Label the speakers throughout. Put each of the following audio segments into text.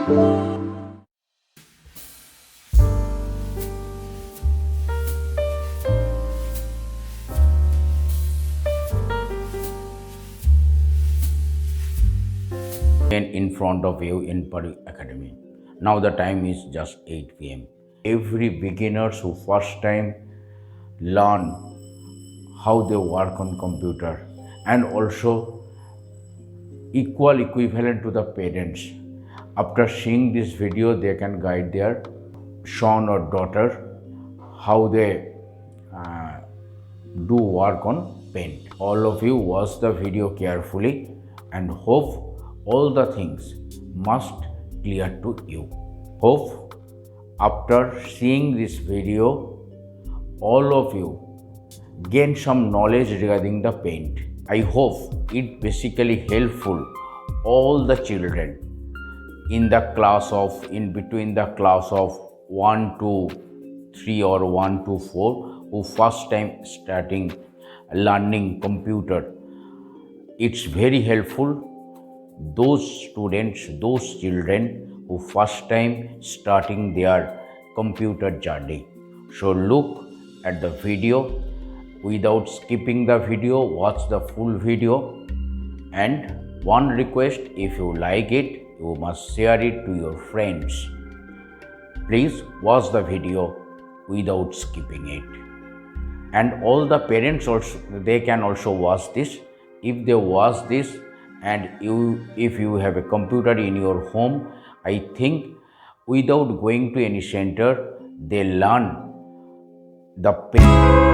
Speaker 1: In front of you in Pari Academy. Now the time is just 8 p.m. Every beginners who first time learn how they work on computer, and also equivalent to the parents. After seeing this video, they can guide their son or daughter how they do work on paint. All of you watch the video carefully and hope all the things must clear to you. Hope after seeing this video, all of you gain some knowledge regarding the paint. I hope it basically helpful all the children in between the class of 1 to 3 or 1 to 4 who first time starting learning computer. It's very helpful those students, those children who first time starting their computer journey. So look at the video without skipping the video, watch the full video, and one request, if you like it, you must share it to your friends. Please watch the video without skipping it. And all the parents also, they can also watch this. If they watch this and if you have a computer in your home, I think without going to any center, they learn the paint.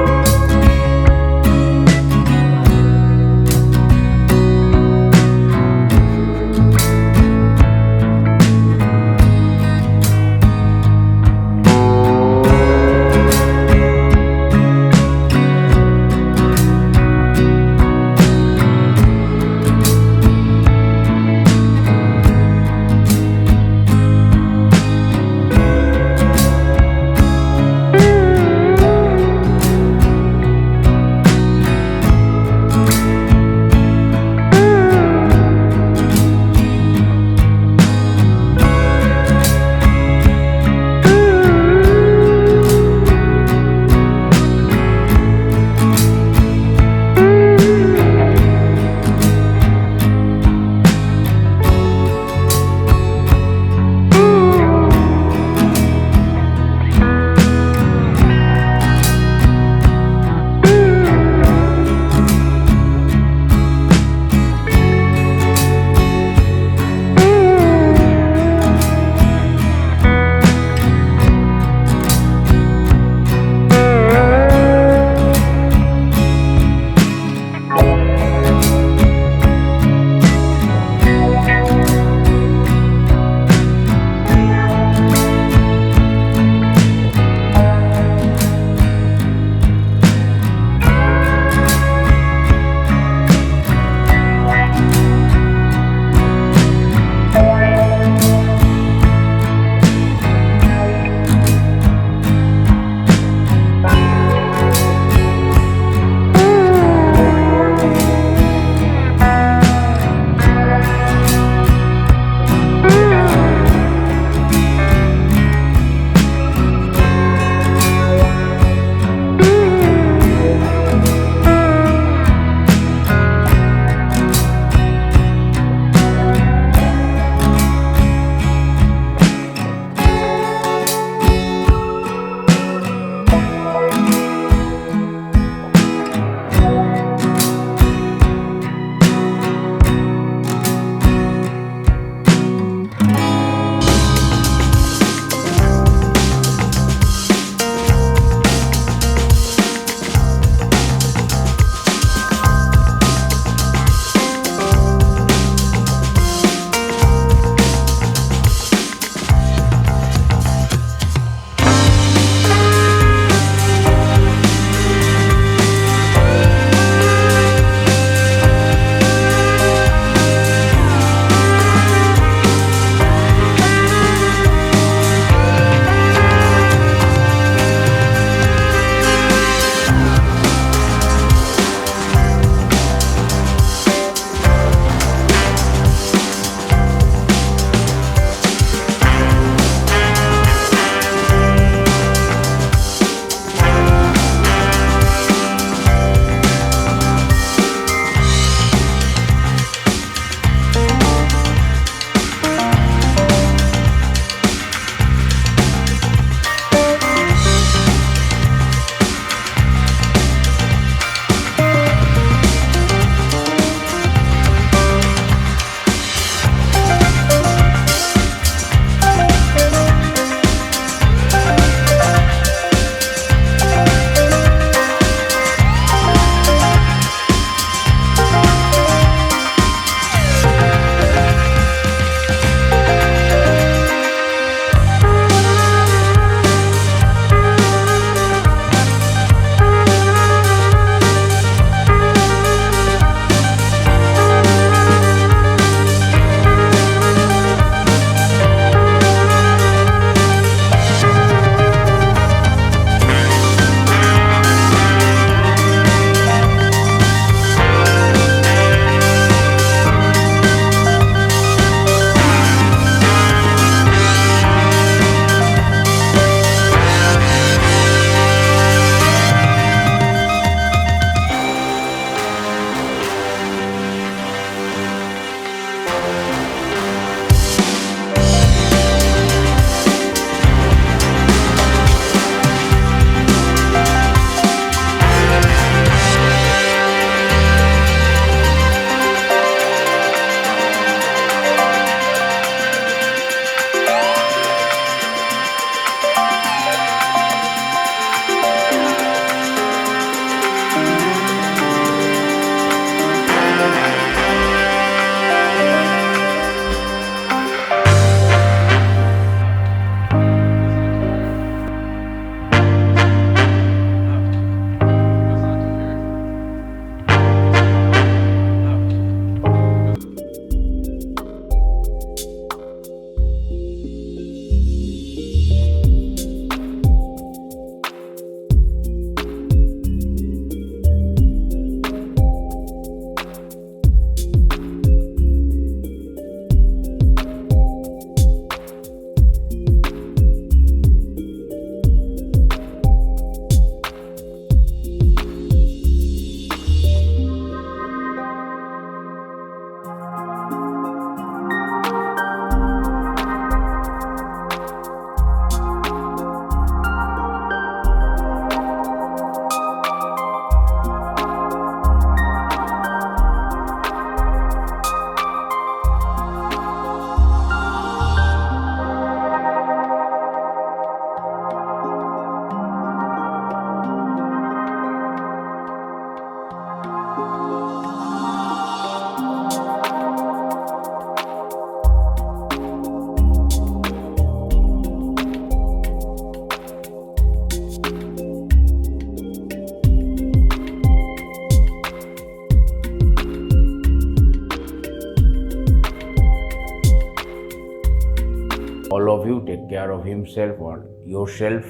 Speaker 1: All of you take care of himself or yourself.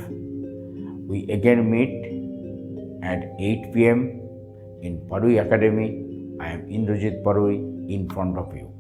Speaker 1: We again meet at 8 p.m. in Parui Academy. I am Indrajit Parui in front of you.